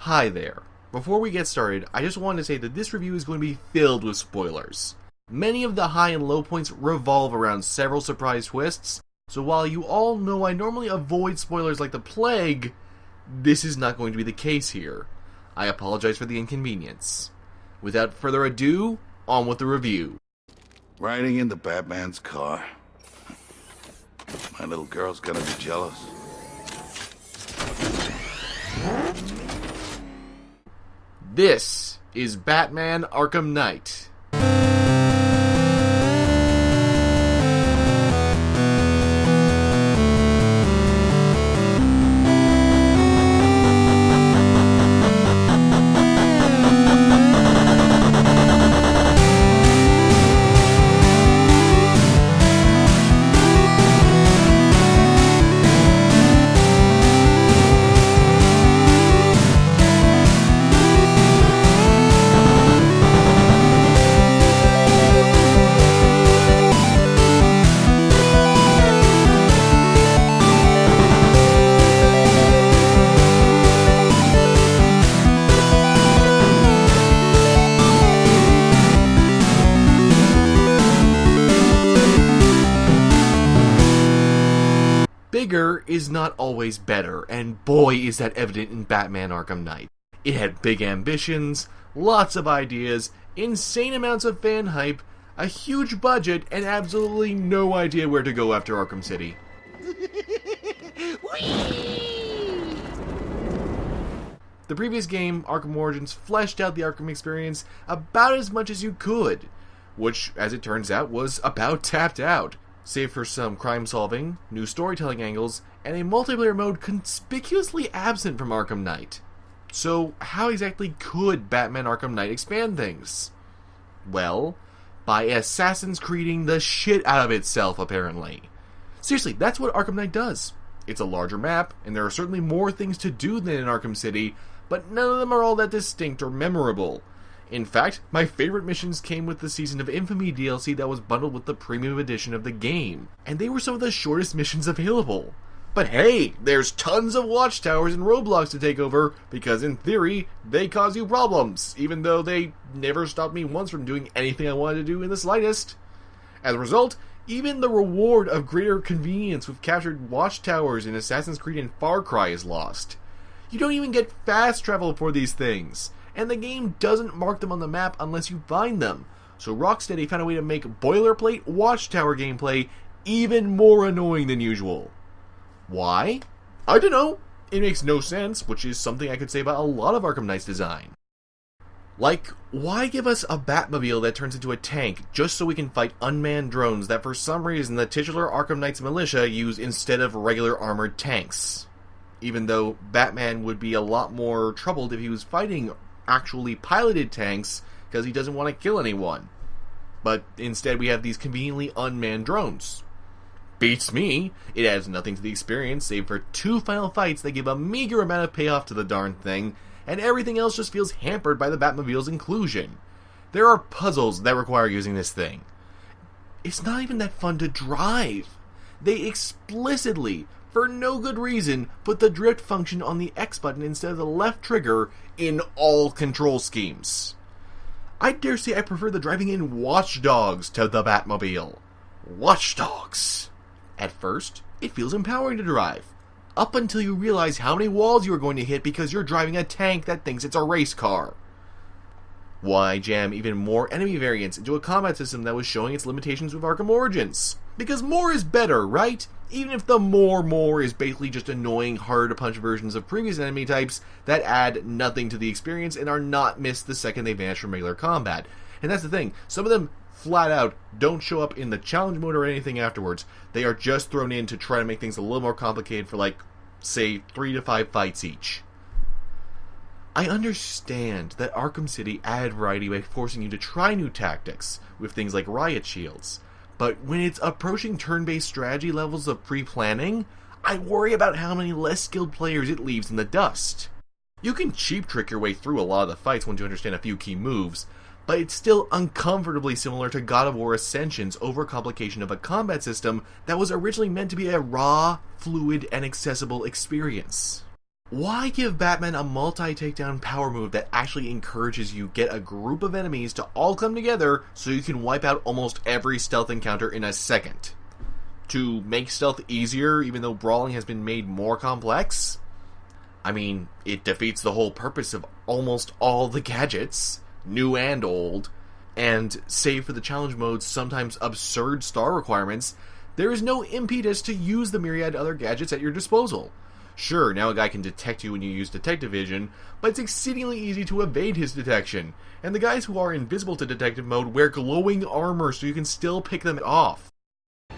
Hi there. Before we get started, I just wanted to say that this review is going to be filled with spoilers. Many of the high and low points revolve around several surprise twists, so while you all know I normally avoid spoilers like the plague, this is not going to be the case here. I apologize for the inconvenience. Without further ado, on with the review. Riding into Batman's car. My little girl's gonna be jealous. This is Batman Arkham Knight. Bigger is not always better, and boy is that evident in Batman Arkham Knight. It had big ambitions, lots of ideas, insane amounts of fan hype, a huge budget, and absolutely no idea where to go after Arkham City. The previous game, Arkham Origins, fleshed out the Arkham experience about as much as you could, which, as it turns out, was about tapped out. Save for some crime-solving, new storytelling angles, and a multiplayer mode conspicuously absent from Arkham Knight. So, how exactly could Batman Arkham Knight expand things? Well, by Assassin's Creeding the shit out of itself, apparently. Seriously, that's what Arkham Knight does. It's a larger map, and there are certainly more things to do than in Arkham City, but none of them are all that distinct or memorable. In fact, my favorite missions came with the Season of Infamy DLC that was bundled with the premium edition of the game, and they were some of the shortest missions available. But hey, there's tons of watchtowers and roadblocks to take over, because in theory, they cause you problems, even though they never stopped me once from doing anything I wanted to do in the slightest. As a result, even the reward of greater convenience with captured watchtowers in Assassin's Creed and Far Cry is lost. You don't even get fast travel for these things, and the game doesn't mark them on the map unless you find them. So Rocksteady found a way to make boilerplate watchtower gameplay even more annoying than usual. Why? I don't know. It makes no sense, which is something I could say about a lot of Arkham Knight's design. Like, why give us a Batmobile that turns into a tank just so we can fight unmanned drones that for some reason the titular Arkham Knight's militia use instead of regular armored tanks? Even though Batman would be a lot more troubled if he was fighting actually piloted tanks, because he doesn't want to kill anyone. But instead we have these conveniently unmanned drones. Beats me. It adds nothing to the experience, save for 2 final fights that give a meager amount of payoff to the darn thing, and everything else just feels hampered by the Batmobile's inclusion. There are puzzles that require using this thing. It's not even that fun to drive. They explicitly, for no good reason, put the drift function on the X button instead of the left trigger in all control schemes. I dare say I prefer the driving in Watch Dogs to the Batmobile. Watch Dogs! At first, it feels empowering to drive, up until you realize how many walls you are going to hit because you're driving a tank that thinks it's a race car. Why jam even more enemy variants into a combat system that was showing its limitations with Arkham Origins? Because more is better, right? Even if the more is basically just annoying, harder-to-punch versions of previous enemy types that add nothing to the experience and are not missed the second they vanish from regular combat. And that's the thing, some of them flat out don't show up in the challenge mode or anything afterwards. They are just thrown in to try to make things a little more complicated for, like, say, 3 to 5 fights each. I understand that Arkham City added variety by forcing you to try new tactics, with things like riot shields. But when it's approaching turn-based strategy levels of pre-planning, I worry about how many less skilled players it leaves in the dust. You can cheap trick your way through a lot of the fights once you understand a few key moves, but it's still uncomfortably similar to God of War Ascension's overcomplication of a combat system that was originally meant to be a raw, fluid, and accessible experience. Why give Batman a multi-takedown power move that actually encourages you get a group of enemies to all come together so you can wipe out almost every stealth encounter in a second? To make stealth easier, even though brawling has been made more complex? I mean, it defeats the whole purpose of almost all the gadgets, new and old, and save for the challenge mode's sometimes absurd star requirements, there is no impetus to use the myriad other gadgets at your disposal. Sure, now a guy can detect you when you use detective vision, but it's exceedingly easy to evade his detection, and the guys who are invisible to detective mode wear glowing armor so you can still pick them off.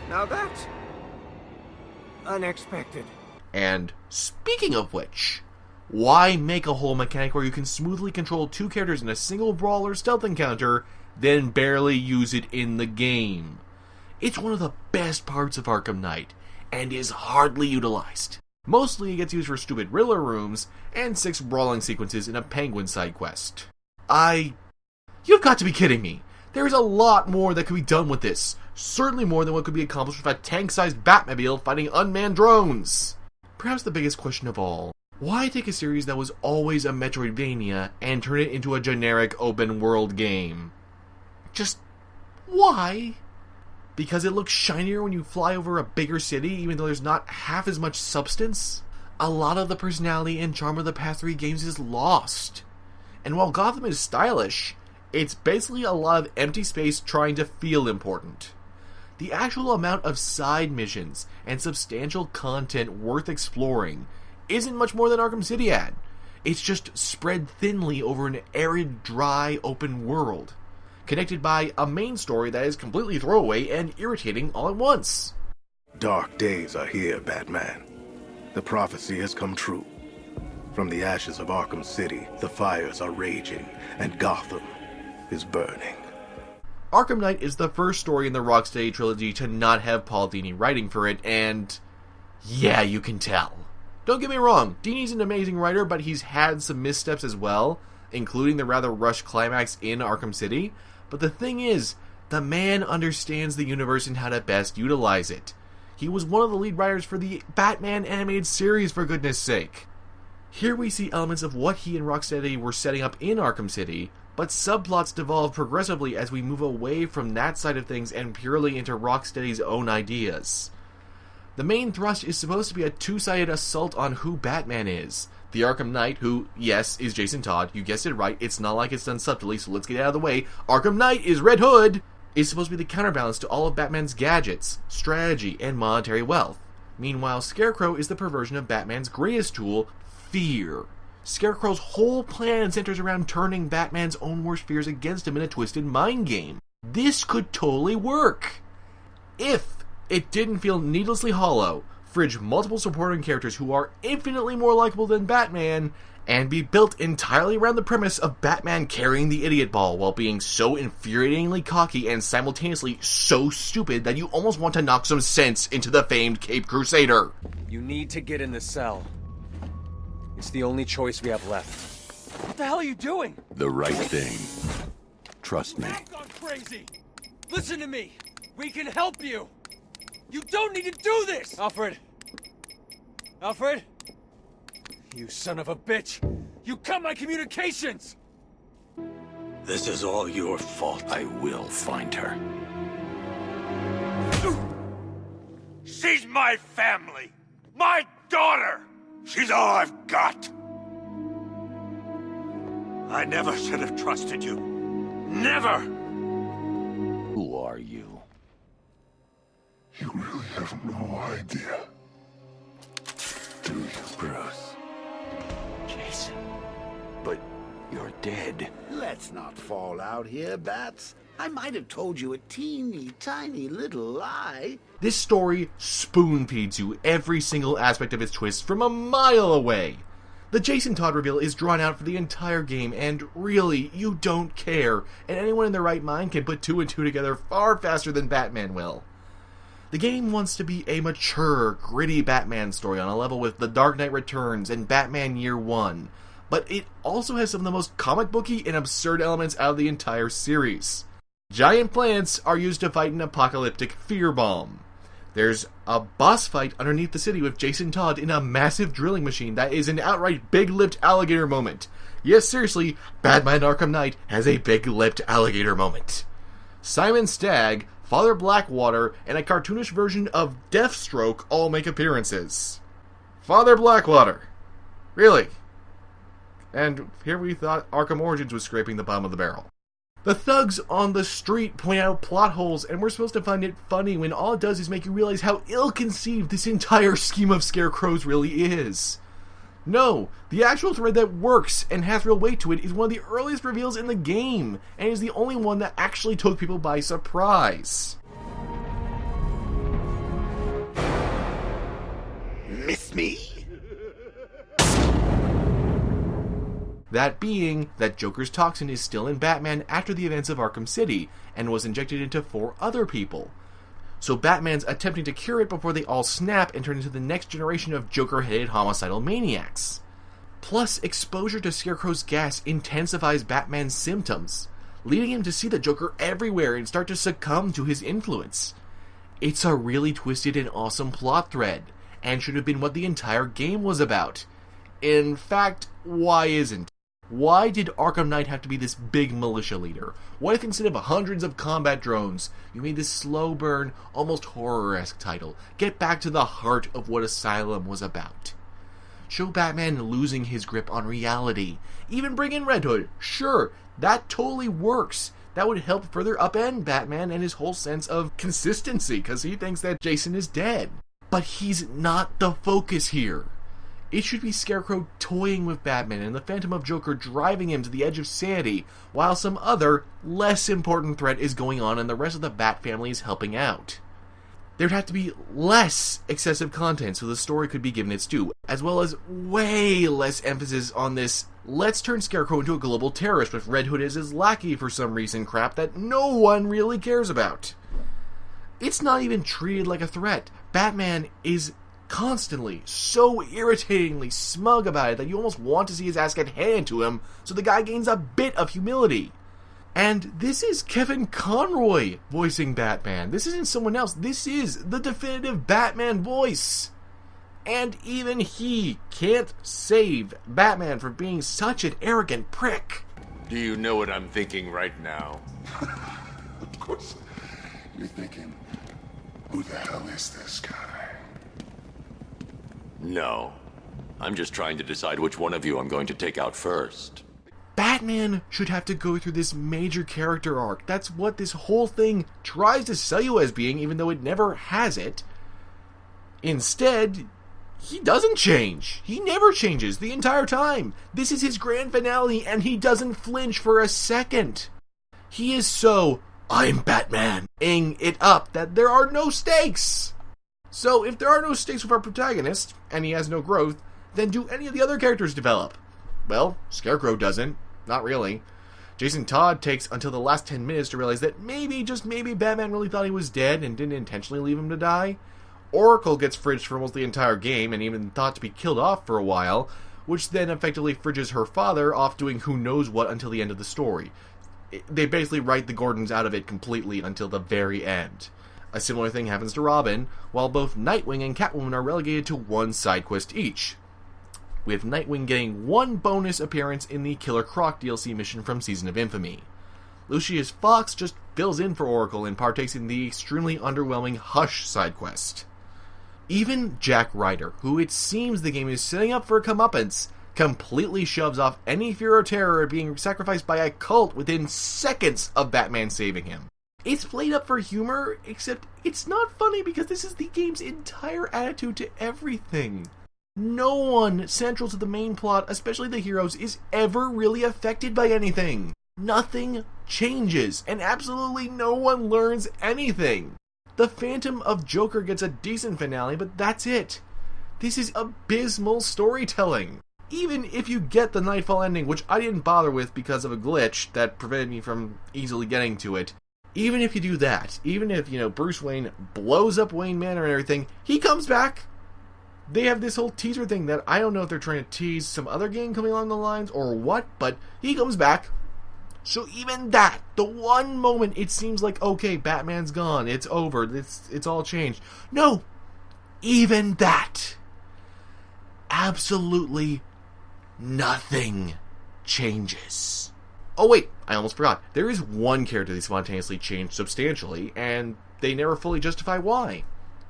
Now that's unexpected. And speaking of which, why make a whole mechanic where you can smoothly control two characters in a single brawl or stealth encounter, then barely use it in the game? It's one of the best parts of Arkham Knight, and is hardly utilized. Mostly it gets used for stupid Riddler rooms, and 6 brawling sequences in a Penguin side quest. You've got to be kidding me! There's a lot more that could be done with this. Certainly more than what could be accomplished with a tank-sized Batmobile fighting unmanned drones. Perhaps the biggest question of all, why take a series that was always a Metroidvania and turn it into a generic open-world game? Just why? Because it looks shinier when you fly over a bigger city, even though there's not half as much substance? A lot of the personality and charm of the past 3 games is lost. And while Gotham is stylish, it's basically a lot of empty space trying to feel important. The actual amount of side missions and substantial content worth exploring isn't much more than Arkham City had. It's just spread thinly over an arid, dry, open world, connected by a main story that is completely throwaway and irritating all at once. Dark days are here, Batman. The prophecy has come true. From the ashes of Arkham City, the fires are raging, and Gotham is burning. Arkham Knight is the first story in the Rocksteady trilogy to not have Paul Dini writing for it, and yeah, you can tell. Don't get me wrong, Dini's an amazing writer, but he's had some missteps as well, including the rather rushed climax in Arkham City. But the thing is, the man understands the universe and how to best utilize it. He was one of the lead writers for the Batman animated series, for goodness sake. Here we see elements of what he and Rocksteady were setting up in Arkham City, but subplots devolve progressively as we move away from that side of things and purely into Rocksteady's own ideas. The main thrust is supposed to be a two-sided assault on who Batman is. The Arkham Knight, who, yes, is Jason Todd, you guessed it right, it's not like it's done subtly, so let's get out of the way. Arkham Knight is Red Hood, is supposed to be the counterbalance to all of Batman's gadgets, strategy, and monetary wealth. Meanwhile, Scarecrow is the perversion of Batman's greatest tool, fear. Scarecrow's whole plan centers around turning Batman's own worst fears against him in a twisted mind game. This could totally work, if it didn't feel needlessly hollow, fridge multiple supporting characters who are infinitely more likable than Batman, and be built entirely around the premise of Batman carrying the idiot ball while being so infuriatingly cocky and simultaneously so stupid that you almost want to knock some sense into the famed Caped Crusader. You need to get in the cell. It's the only choice we have left. What the hell are you doing? The right thing. Trust me. I've gone crazy! Listen to me! We can help you! You don't need to do this! Alfred! Alfred! You son of a bitch! You cut my communications! This is all your fault. I will find her. She's my family! My daughter! She's all I've got! I never should have trusted you. Never! Who are you? You really have no idea, do you, Bruce? Jason. But you're dead. Let's not fall out here, Bats. I might have told you a teeny tiny little lie. This story spoon-feeds you every single aspect of its twist from a mile away. The Jason Todd reveal is drawn out for the entire game, and really, you don't care, and anyone in their right mind can put 2 and 2 together far faster than Batman will. The game wants to be a mature, gritty Batman story on a level with The Dark Knight Returns and Batman Year One, but it also has some of the most comic booky and absurd elements out of the entire series. Giant plants are used to fight an apocalyptic fear bomb. There's a boss fight underneath the city with Jason Todd in a massive drilling machine that is an outright big-lipped alligator moment. Yes, seriously, Batman Arkham Knight has a big-lipped alligator moment. Simon Stagg, Father Blackwater, and a cartoonish version of Deathstroke all make appearances. Father Blackwater. Really? And here we thought Arkham Origins was scraping the bottom of the barrel. The thugs on the street point out plot holes, and we're supposed to find it funny when all it does is make you realize how ill-conceived this entire scheme of scarecrows really is. No, the actual thread that works and has real weight to it is one of the earliest reveals in the game, and is the only one that actually took people by surprise. Miss me? That being that Joker's toxin is still in Batman after the events of Arkham City, and was injected into 4 other people. So Batman's attempting to cure it before they all snap and turn into the next generation of Joker-headed homicidal maniacs. Plus, exposure to Scarecrow's gas intensifies Batman's symptoms, leading him to see the Joker everywhere and start to succumb to his influence. It's a really twisted and awesome plot thread, and should have been what the entire game was about. In fact, why isn't? Why did Arkham Knight have to be this big militia leader? What if instead of hundreds of combat drones, you made this slow burn, almost horror-esque title? Get back to the heart of what Asylum was about. Show Batman losing his grip on reality. Even bring in Red Hood. Sure, that totally works. That would help further upend Batman and his whole sense of consistency, because he thinks that Jason is dead. But he's not the focus here. It should be Scarecrow toying with Batman and the Phantom of Joker driving him to the edge of sanity, while some other, less important threat is going on and the rest of the Bat family is helping out. There'd have to be less excessive content so the story could be given its due, as well as way less emphasis on this let's turn Scarecrow into a global terrorist with Red Hood as his lackey for some reason crap that no one really cares about. It's not even treated like a threat. Batman is constantly so irritatingly smug about it that you almost want to see his ass get handed to him so the guy gains a bit of humility. And this is Kevin Conroy voicing Batman. This isn't someone else. This is the definitive Batman voice. And even he can't save Batman from being such an arrogant prick. Do you know what I'm thinking right now? Of course, you're thinking, who the hell is this guy? No. I'm just trying to decide which one of you I'm going to take out first. Batman should have to go through this major character arc. That's what this whole thing tries to sell you as being, even though it never has it. Instead, he doesn't change. He never changes the entire time. This is his grand finale, and he doesn't flinch for a second. He is so, I'm Batman-ing it up that there are no stakes. So, if there are no stakes with our protagonist, and he has no growth, then do any of the other characters develop? Well, Scarecrow doesn't. Not really. Jason Todd takes until the last 10 minutes to realize that maybe, just maybe, Batman really thought he was dead and didn't intentionally leave him to die. Oracle gets fridged for almost the entire game and even thought to be killed off for a while, which then effectively fridges her father off doing who knows what until the end of the story. They basically write the Gordons out of it completely until the very end. A similar thing happens to Robin, while both Nightwing and Catwoman are relegated to one side quest each, with Nightwing getting one bonus appearance in the Killer Croc DLC mission from Season of Infamy. Lucius Fox just fills in for Oracle and partakes in the extremely underwhelming Hush side quest. Even Jack Ryder, who it seems the game is setting up for a comeuppance, completely shoves off any fear or terror of being sacrificed by a cult within seconds of Batman saving him. It's played up for humor, except it's not funny because this is the game's entire attitude to everything. No one central to the main plot, especially the heroes, is ever really affected by anything. Nothing changes, and absolutely no one learns anything. The Phantom of Joker gets a decent finale, but that's it. This is abysmal storytelling. Even if you get the Nightfall ending, which I didn't bother with because of a glitch that prevented me from easily getting to it, even if you do that, even if, Bruce Wayne blows up Wayne Manor and everything, he comes back. They have this whole teaser thing that I don't know if they're trying to tease some other game coming along the lines or what, but he comes back. So even that, the one moment it seems like, okay, Batman's gone, it's over, it's all changed. No, even that, absolutely nothing changes. Oh wait, I almost forgot. There is one character they spontaneously changed substantially, and they never fully justify why.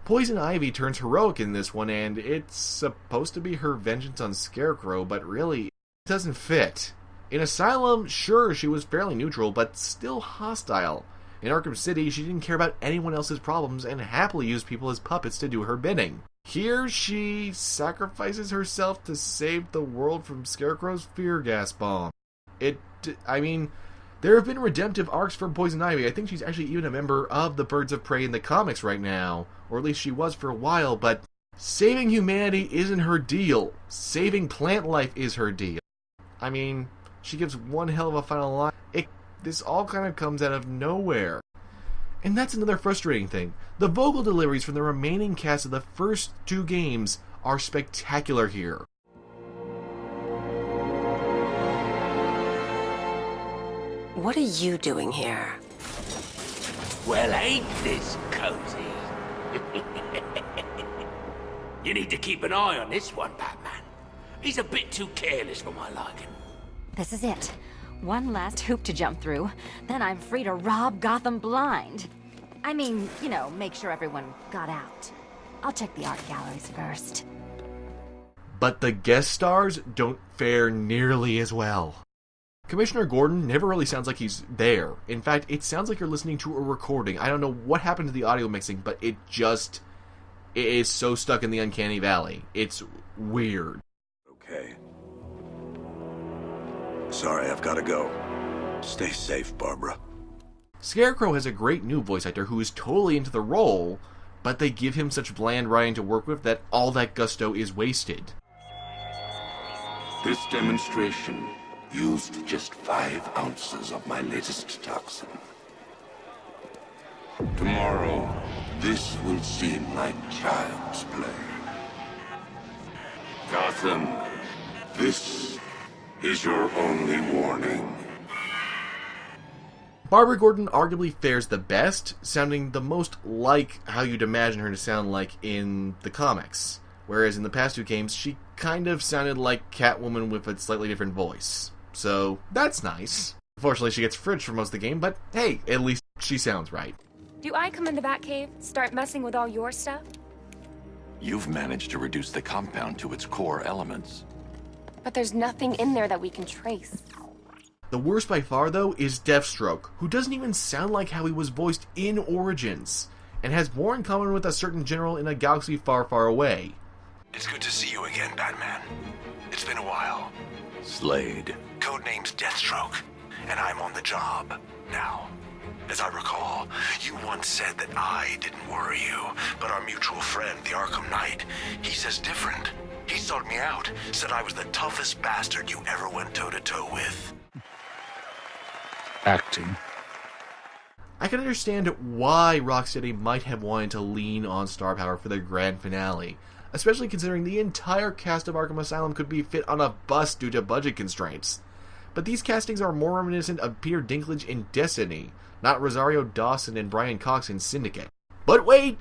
Poison Ivy turns heroic in this one, and it's supposed to be her vengeance on Scarecrow, but really, it doesn't fit. In Asylum, sure, she was fairly neutral, but still hostile. In Arkham City, she didn't care about anyone else's problems and happily used people as puppets to do her bidding. Here, she sacrifices herself to save the world from Scarecrow's fear gas bomb. There have been redemptive arcs for Poison Ivy. I think she's actually even a member of the Birds of Prey in the comics right now, or at least she was for a while, but saving humanity isn't her deal. Saving plant life is her deal. She gives one hell of a final line. This all kind of comes out of nowhere. And that's another frustrating thing. The vocal deliveries from the remaining cast of the first two games are spectacular here. What are you doing here? Well, ain't this cozy? You need to keep an eye on this one, Batman. He's a bit too careless for my liking. This is it. One last hoop to jump through, then I'm free to rob Gotham blind. Make sure everyone got out. I'll check the art galleries first. But the guest stars don't fare nearly as well. Commissioner Gordon never really sounds like he's there. In fact, it sounds like you're listening to a recording. I don't know what happened to the audio mixing, but it is so stuck in the uncanny valley. It's weird. Okay. Sorry, I've got to go. Stay safe, Barbara. Scarecrow has a great new voice actor who is totally into the role, but they give him such bland writing to work with that all that gusto is wasted. This demonstration used just 5 ounces of my latest toxin. Tomorrow, this will seem like child's play. Gotham, this is your only warning. Barbara Gordon arguably fares the best, sounding the most like how you'd imagine her to sound like in the comics. Whereas in the past 2 games, she kind of sounded like Catwoman with a slightly different voice. So, that's nice. Unfortunately, she gets fridged for most of the game, but hey, at least she sounds right. Do I come in the Batcave, start messing with all your stuff? You've managed to reduce the compound to its core elements. But there's nothing in there that we can trace. The worst by far, though, is Deathstroke, who doesn't even sound like how he was voiced in Origins, and has more in common with a certain general in a galaxy far, far away. It's good to see you again, Batman. It's been a while. Slade. Codename's Deathstroke, and I'm on the job now. As I recall, you once said that I didn't worry you, but our mutual friend, the Arkham Knight, he says different. He sought me out, said I was the toughest bastard you ever went toe-to-toe with. Acting. I can understand why Rocksteady might have wanted to lean on star power for their grand finale, especially considering the entire cast of Arkham Asylum could be fit on a bus due to budget constraints. But these castings are more reminiscent of Peter Dinklage in Destiny, not Rosario Dawson and Brian Cox in Syndicate. But wait!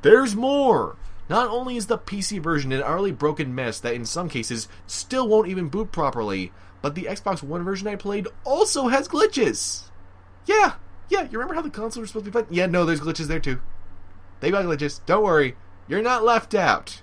There's more! Not only is the PC version an utterly broken mess that in some cases still won't even boot properly, but the Xbox One version I played also has glitches! Yeah, you remember how the consoles were supposed to be fun? Yeah, no, there's glitches there too. They got glitches, don't worry, you're not left out.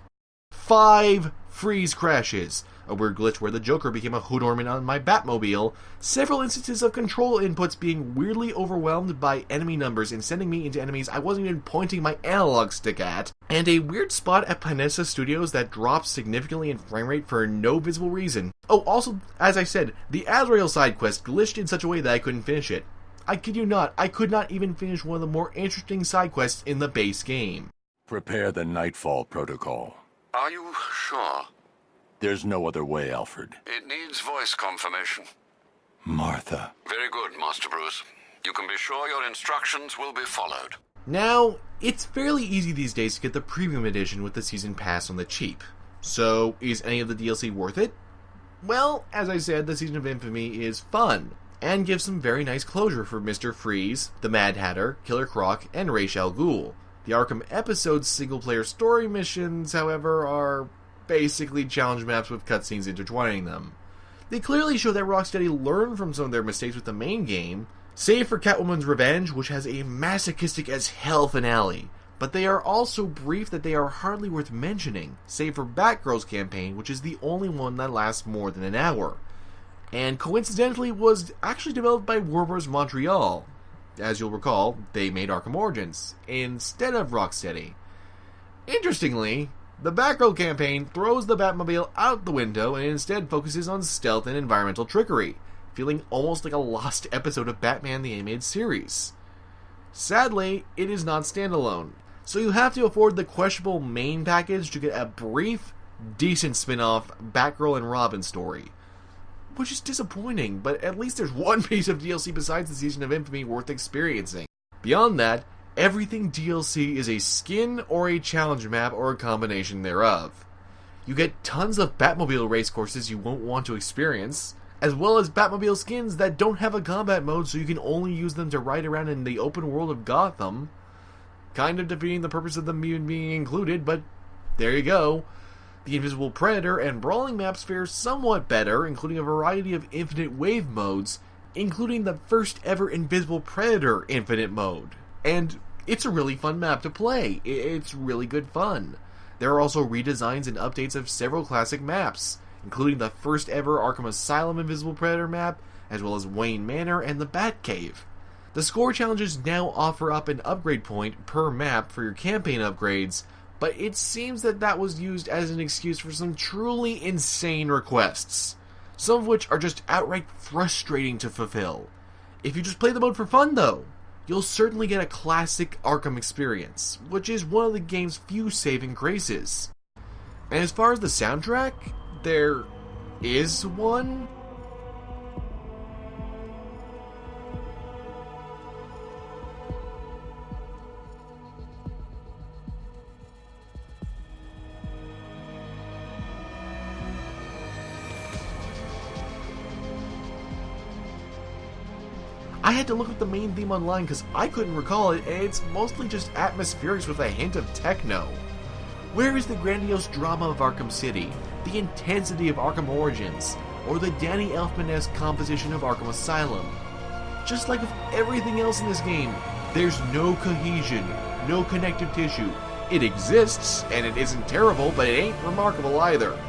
5 freeze crashes, a weird glitch where the Joker became a hood ornament on my Batmobile, several instances of control inputs being weirdly overwhelmed by enemy numbers and sending me into enemies I wasn't even pointing my analog stick at, and a weird spot at Panessa Studios that drops significantly in frame rate for no visible reason. Oh, also, as I said, the Azrael side quest glitched in such a way that I couldn't finish it. I kid you not, I could not even finish one of the more interesting side quests in the base game. Prepare the Nightfall Protocol. Are you sure? There's no other way, Alfred. It needs voice confirmation. Martha. Very good, Master Bruce. You can be sure your instructions will be followed. Now, it's fairly easy these days to get the premium edition with the season pass on the cheap. So, is any of the DLC worth it? Well, as I said, the Season of Infamy is fun. and gives some very nice closure for Mr. Freeze, the Mad Hatter, Killer Croc, and Ra's al Ghul. The Arkham episode's single-player story missions, however, are basically challenge maps with cutscenes intertwining them. They clearly show that Rocksteady learned from some of their mistakes with the main game, save for Catwoman's Revenge, which has a masochistic as hell finale, but they are also brief that they are hardly worth mentioning, save for Batgirl's campaign, which is the only one that lasts more than an hour, and coincidentally was actually developed by Warner Montreal. As you'll recall, they made Arkham Origins, instead of Rocksteady. Interestingly, the Batgirl campaign throws the Batmobile out the window and instead focuses on stealth and environmental trickery, feeling almost like a lost episode of Batman the Animated Series. Sadly, it is not standalone, so you have to afford the questionable main package to get a brief, decent spin-off Batgirl and Robin story. Which is disappointing, but at least there's one piece of DLC besides the Season of Infamy worth experiencing. Beyond that, everything DLC is a skin or a challenge map or a combination thereof. You get tons of Batmobile race courses you won't want to experience, as well as Batmobile skins that don't have a combat mode so you can only use them to ride around in the open world of Gotham. Kind of defeating the purpose of them even being included, but there you go. The Invisible Predator and Brawling maps fare somewhat better, including a variety of infinite wave modes, including the first ever Invisible Predator infinite mode. And it's a really fun map to play. It's really good fun. There are also redesigns and updates of several classic maps, including the first ever Arkham Asylum Invisible Predator map, as well as Wayne Manor and the Batcave. The score challenges now offer up an upgrade point per map for your campaign upgrades, but it seems that that was used as an excuse for some truly insane requests, some of which are just outright frustrating to fulfill. If you just play the mode for fun though, you'll certainly get a classic Arkham experience, which is one of the game's few saving graces. And as far as the soundtrack, there is one. I had to look up the main theme online because I couldn't recall it, and it's mostly just atmospherics with a hint of techno. Where is the grandiose drama of Arkham City, the intensity of Arkham Origins, or the Danny Elfman-esque composition of Arkham Asylum? Just like with everything else in this game, there's no cohesion, no connective tissue. It exists, and it isn't terrible, but it ain't remarkable either.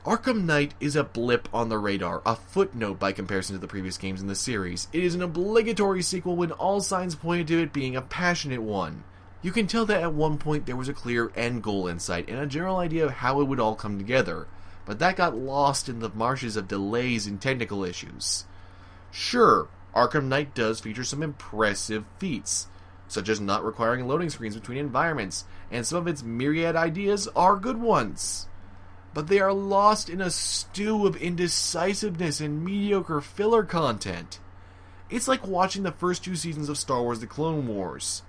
Arkham Knight is a blip on the radar, a footnote by comparison to the previous games in the series. It is an obligatory sequel when all signs pointed to it being a passionate one. You can tell that at one point there was a clear end goal in sight and a general idea of how it would all come together, but that got lost in the marshes of delays and technical issues. Sure, Arkham Knight does feature some impressive feats, such as not requiring loading screens between environments, and some of its myriad ideas are good ones. But they are lost in a stew of indecisiveness and mediocre filler content. It's like watching the first 2 seasons of Star Wars The Clone Wars.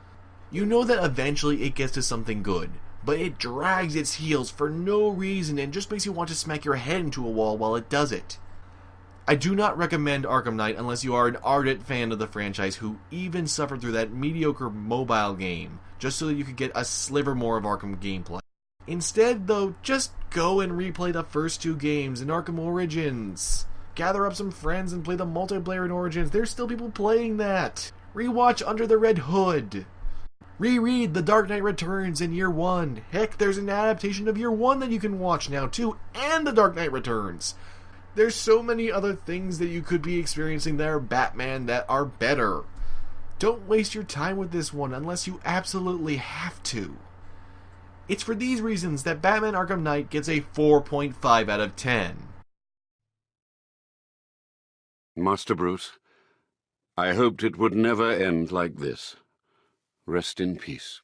You know that eventually it gets to something good, but it drags its heels for no reason and just makes you want to smack your head into a wall while it does it. I do not recommend Arkham Knight unless you are an ardent fan of the franchise who even suffered through that mediocre mobile game, just so that you could get a sliver more of Arkham gameplay. Instead, though, just go and replay the first 2 games in Arkham Origins. Gather up some friends and play the multiplayer in Origins. There's still people playing that. Rewatch Under the Red Hood. Reread The Dark Knight Returns in Year 1. Heck, there's an adaptation of Year 1 that you can watch now too, and The Dark Knight Returns. There's so many other things that you could be experiencing that are Batman that are better. Don't waste your time with this one unless you absolutely have to. It's for these reasons that Batman Arkham Knight gets a 4.5 out of 10. Master Bruce, I hoped it would never end like this. Rest in peace.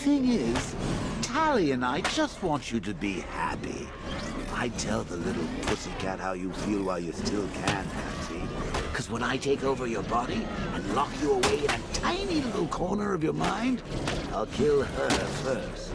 Thing is, Tally and I just want you to be happy. I'd tell the little pussycat how you feel while you still can, Patsy. Because when I take over your body and lock you away in a tiny little corner of your mind, I'll kill her first.